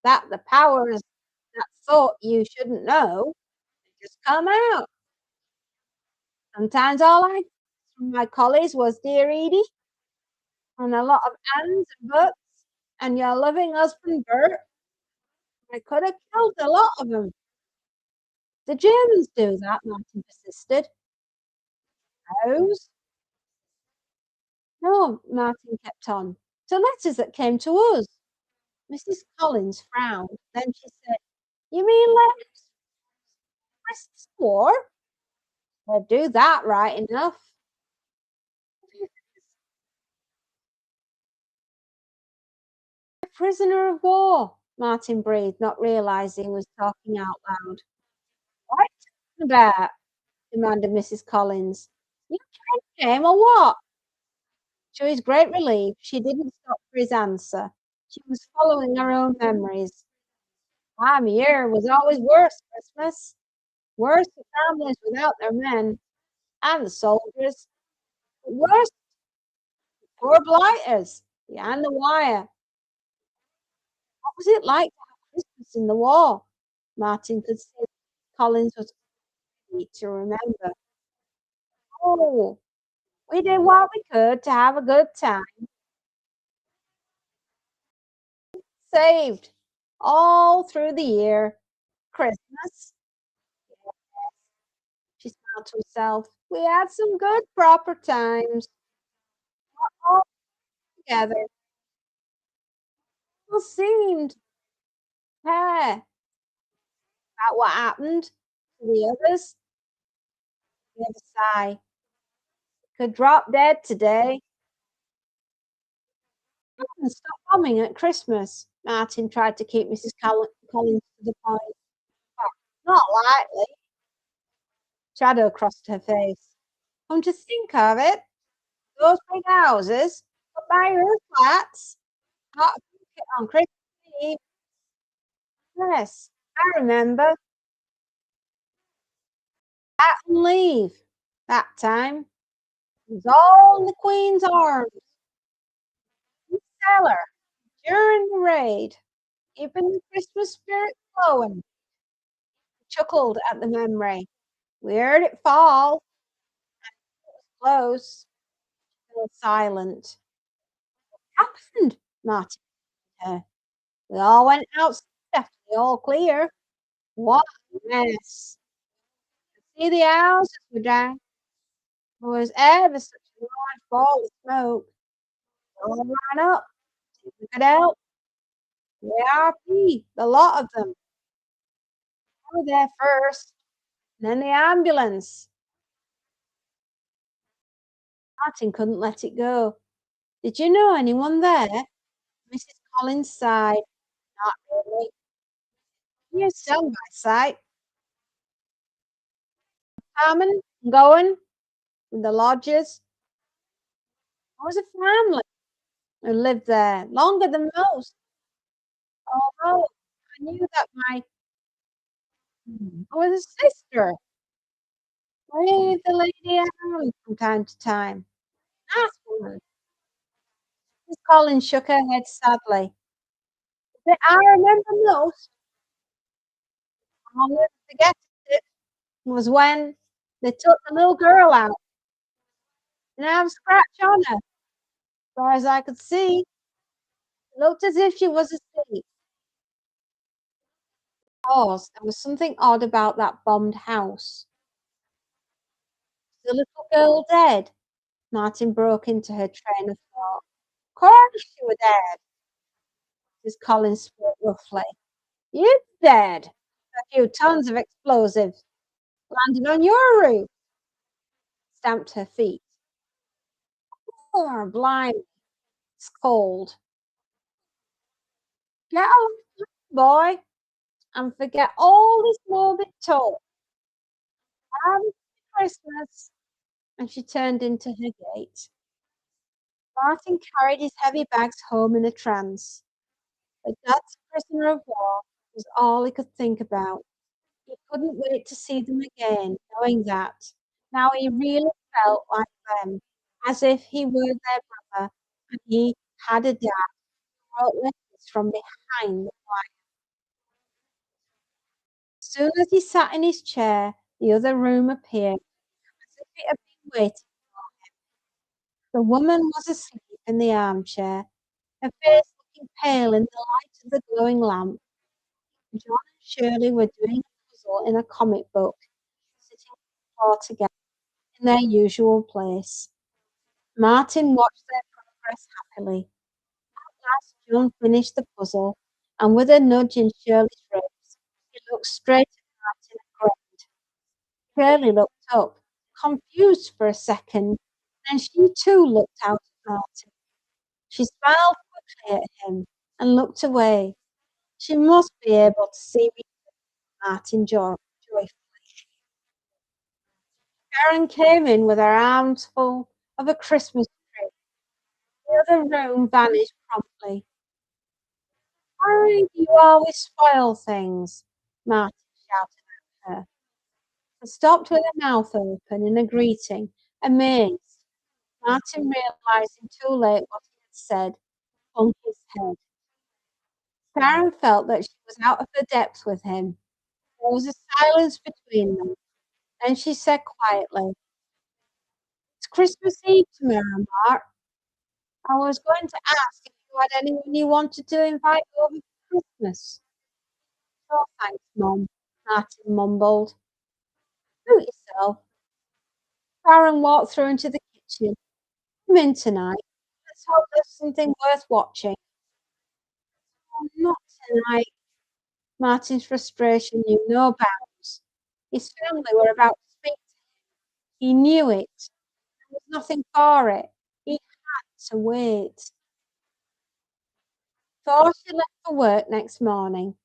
that the powers that thought you shouldn't know, they just come out. Sometimes all I got from my collies was 'Dear Edie,' and a lot of ands and buts, and your loving husband Bert. I could have killed a lot of 'em." "The Germans do that," Martin persisted. "Those?" "No," Martin kept on. "The letters that came to us." Mrs. Collins frowned. Then she said, "You mean letters Christmas War? They'd do that right enough." "A prisoner of war," Martin breathed, not realizing he was talking out loud. "What are you talking about?" demanded Mrs. Collins. "You trained him or what?" To his great relief, she didn't stop for his answer. She was following her own memories. "Time of year was always worse, Christmas. Worse for families without their men, and the soldiers, but worse for poor blighters behind the wire." "What was it like to have Christmas in the war?" Martin could see Collins was ready to remember. "Oh, we did what we could to have a good time. Saved all through the year. Christmas," she smiled to herself, "we had some good proper times all together. People seemed to care about what happened to the others." The other sigh. "Could drop dead today." "And stop bombing at Christmas." Martin tried to keep Mrs. Collins to the point. "Oh, not likely." Shadow crossed her face. "Come to think of it, those big houses up by your flats got a ticket on Christmas Eve." "Yes, I remember. Out and leave that time. It was all in the Queen's Arms, in the cellar, during the raid, keeping the Christmas spirit flowing." He chuckled at the memory. "We heard it fall. Close." Still silent. "Happened?" Martin asked her. "We all went outside after the all clear. What a mess. See the houses were down. There was ever such a large ball of smoke. All ran up, see if we could help. The ARP, the lot of them. I were there first, and then the ambulance." Martin couldn't let it go. "Did you know anyone there?" Mrs. Collins sighed. "Not really. Hear some by sight. Coming and going with the lodgers. I was a family who lived there longer than most, although I knew that my I was a sister with the Lady Anne from time to time. Nice woman." Miss Collins shook her head sadly. "The I remember most, I'll never forget it, was when they took the little girl out, and I have a scratch on her. Far as I could see, it looked as if she was asleep. because there was something odd about that bombed house. "Is the little girl dead?" Martin broke into her train of thought. "Course she were dead." Mrs. Collins spoke roughly. "You dead? A few tons of explosives landed on your roof." Stamped her feet. "Oh, blimey, it's cold. Get a life, boy, and forget all this morbid talk. Have Christmas." And she turned into her gate. Martin carried his heavy bags home in a trance. But Dad's prisoner of war was all he could think about. He couldn't wait to see them again, knowing that now he really felt like them, as if he were their brother and he had a dad who wrote letters from behind the wire. As soon as he sat in his chair, the other room appeared, as if it had been waiting. The woman was asleep in the armchair, her face looking pale in the light of the glowing lamp. John and Shirley were doing a puzzle in a comic book, sitting on the floor together in their usual place. Martin watched their progress happily. At last John finished the puzzle, and with a nudge in Shirley's ribs, he looked straight at Martin and grinned. Shirley looked up, confused for a second, then she too looked out at Martin. She smiled quickly at him and looked away. She must be able to see me, Martin joyfully. Sharon came in with her arms full of a Christmas tree. The other room vanished promptly. "Why do you always spoil things?" Martin shouted at her, and stopped with her mouth open in a greeting, amazed. Martin, realizing too late what he had said, hung his head. Sharon felt that she was out of her depth with him. There was a silence between them. Then she said quietly, "It's Christmas Eve tomorrow, Mark. I was going to ask if you had anyone you wanted to invite over for Christmas." "Oh, thanks, Mum," Martin mumbled. "Suit yourself." Sharon walked through into the kitchen. "Come in tonight. Let's hope there's something worth watching." "Oh, not tonight." Martin's frustration knew no bounds. His family were about to speak to him. He knew it. There was nothing for it. He had to wait. Before she left for work next morning,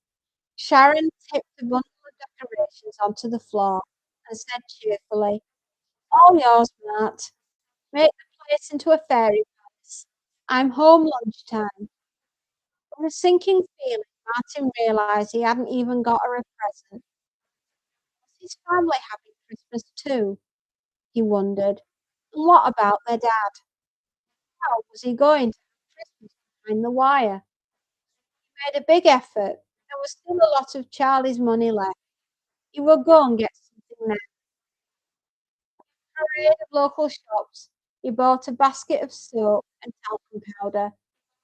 Sharon tipped a bundle of decorations onto the floor and said cheerfully, "All yours, Mart. Make the place into a fairy palace. I'm home lunchtime." With a sinking feeling, Martin realised he hadn't even got her a present. Was his family having Christmas too? He wondered. And what about their dad? How was he going to have Christmas behind the wire? He made a big effort. There was still a lot of Charlie's money left. He would go and get something now. Parade of local shops, he bought a basket of soap and talcum powder,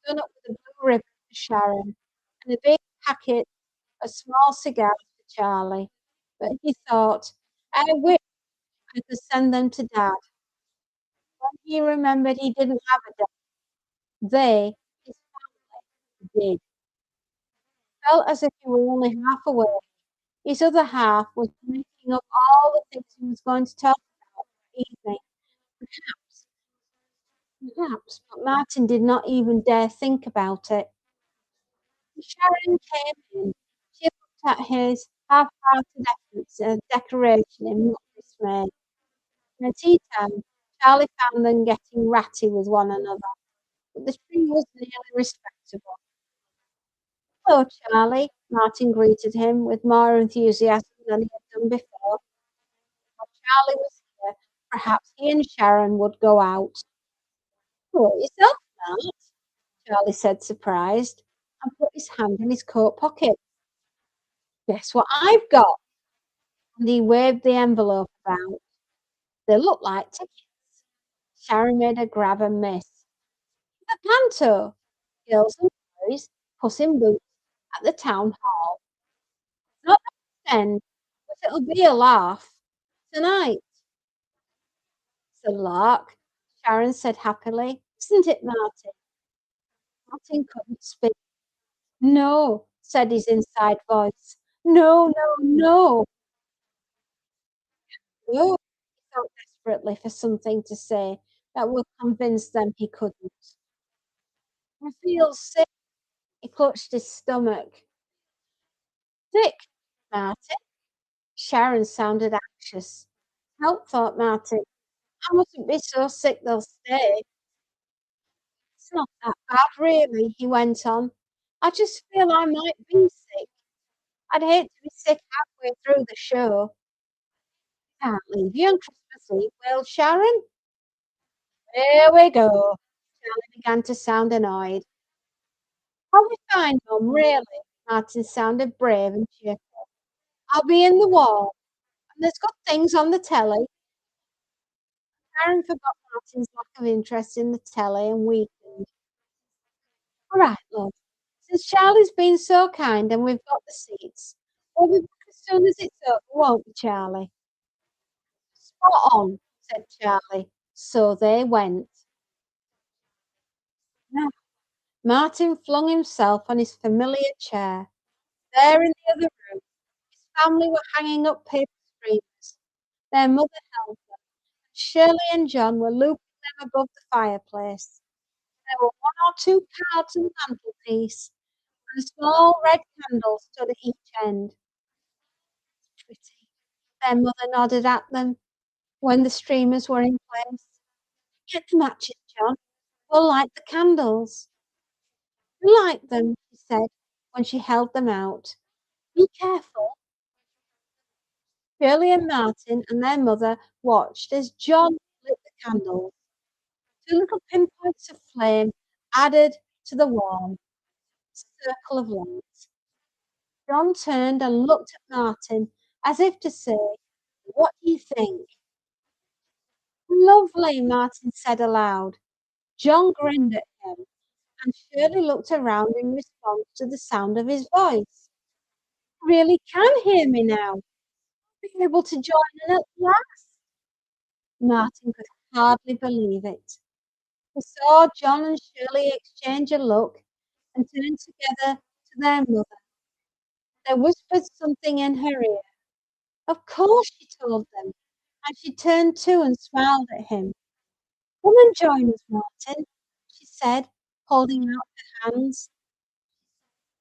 done up with a blue ribbon for Sharon, and a big packet of small cigars for Charlie. But he thought, "I wish I could send them to Dad." When he remembered he didn't have a dad, they, his family, did. Felt as if he were only half awake. His other half was making up all the things he was going to talk about that evening. Perhaps Perhaps, but Martin did not even dare think about it. Sharon came in. She looked at his half-hearted efforts at decoration in mock dismay. And at tea time, Charlie found them getting ratty with one another, but the tree was nearly respectable. "Hello, Charlie," Martin greeted him with more enthusiasm than he had done before. While Charlie was here, perhaps he and Sharon would go out. "Hello yourself, Mart," Charlie said, surprised, and put his hand in his coat pocket. "Guess what I've got?" And he waved the envelope about. "They look like tickets." Sharon made a grab and miss. "The panto, Girls and Boys, Puss in Boots, at the town hall." "Not pretend, but it'll be a laugh. Tonight." "It's a lark," Sharon said happily. "Isn't it, Martin?" Martin couldn't speak. "No," said his inside voice. "No, no, no, no." He felt desperately for something to say that would convince them he couldn't. "I feel sick." He clutched his stomach. "Sick, Martin?" Sharon sounded anxious. "Help," thought Martin. "I mustn't be so sick they'll stay." "It's not that bad, really," he went on. "I just feel I might be sick. I'd hate to be sick halfway through the show." "Can't leave you on Christmas Eve," wailed Sharon. "Here we go." Charlie began to sound annoyed. "I'll be fine, Mum, really." Martin sounded brave and cheerful. "I'll be in the wall, and there's good things on the telly." Sharon forgot Martin's lack of interest in the telly and weakened. "All right, love. Since Charlie's been so kind and we've got the seats, we'll be back as soon as it's over, won't we, Charlie?" "Spot on," said Charlie. So they went. Now Martin flung himself on his familiar chair. There in the other room, his family were hanging up paper streamers. Their mother held them. Shirley and John were looping them above the fireplace. There were one or two cards on the mantelpiece, and a small red candle stood at each end. "Pretty," their mother nodded at them when the streamers were in place. "Get the matches, John. We'll light the candles." "You like them," she said when she held them out. "Be careful." Shirley and Martin and their mother watched as John lit the candles. Two little pinpoints of flame added to the warm circle of light. John turned and looked at Martin as if to say, "What do you think?" "Lovely," Martin said aloud. John grinned at him, and Shirley looked around in response to the sound of his voice. "You really can hear me now. Be able to join in at last." Martin could hardly believe it. He saw John and Shirley exchange a look and turn together to their mother. They whispered something in her ear. "Of course," she told them, and she turned too and smiled at him. "Come and join us, Martin," she said, holding out her hands.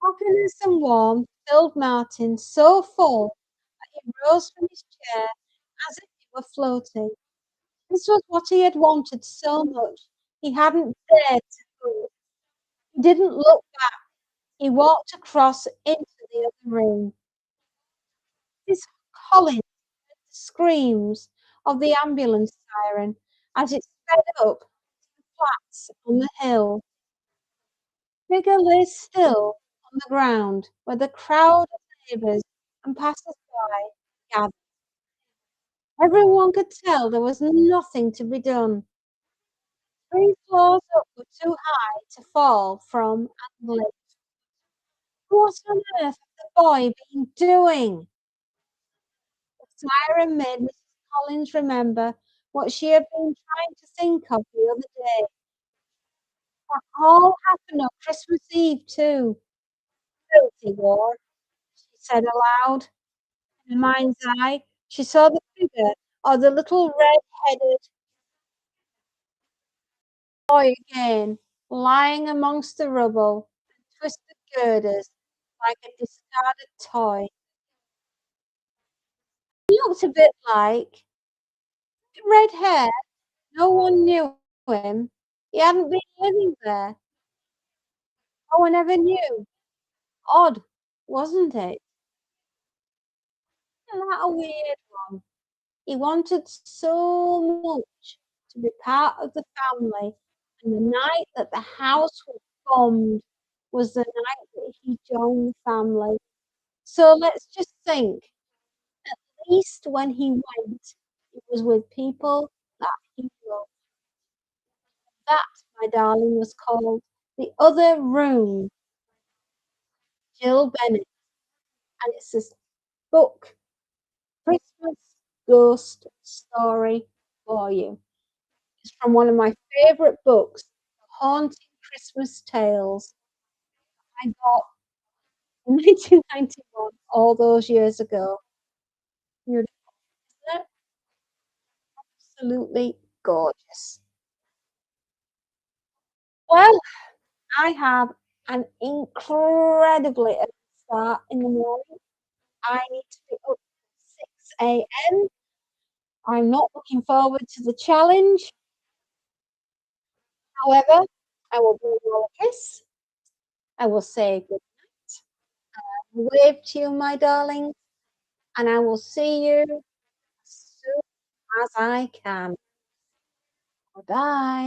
Happiness and warmth filled Martin so full that he rose from his chair as if he were floating. This was what he had wanted so much he hadn't dared to move. He didn't look back. He walked across into the other room. Mrs. Collins heard the screams of the ambulance siren as it sped up to the flats on the hill. A figure lay still on the ground where the crowd of neighbours and passers-by gathered. Everyone could tell there was nothing to be done. 3 floors up were too high to fall from and live. What on earth had the boy been doing? The siren made Mrs. Collins remember what she had been trying to think of the other day. That all happened on Christmas Eve too. Filthy war, she said aloud. In her mind's eye, she saw the figure of the little red-headed boy again, lying amongst the rubble and twisted girders like a discarded toy. He looked a bit like red hair. No one knew him. He hadn't been living there. No one ever knew. Odd, wasn't it? Isn't that a weird one? He wanted so much to be part of the family, and the night that the house was bombed was the night that he joined the family. So let's just think, at least when he went, it was with people that he loved. That, my darling, was called The Other Room. Jill Bennett, and it's this book Christmas Ghost Story for you. It's from one of my favourite books, The Haunting Christmas Tales. I got in 1991, all those years ago. Beautiful, isn't it? Absolutely gorgeous. Well, I have an incredibly early start in the morning. I need to be up at 6 AM. I'm not looking forward to the challenge. However, I will blow you all a kiss. I will say good wave to you, my darling, and I will see you as soon as I can. Bye-bye.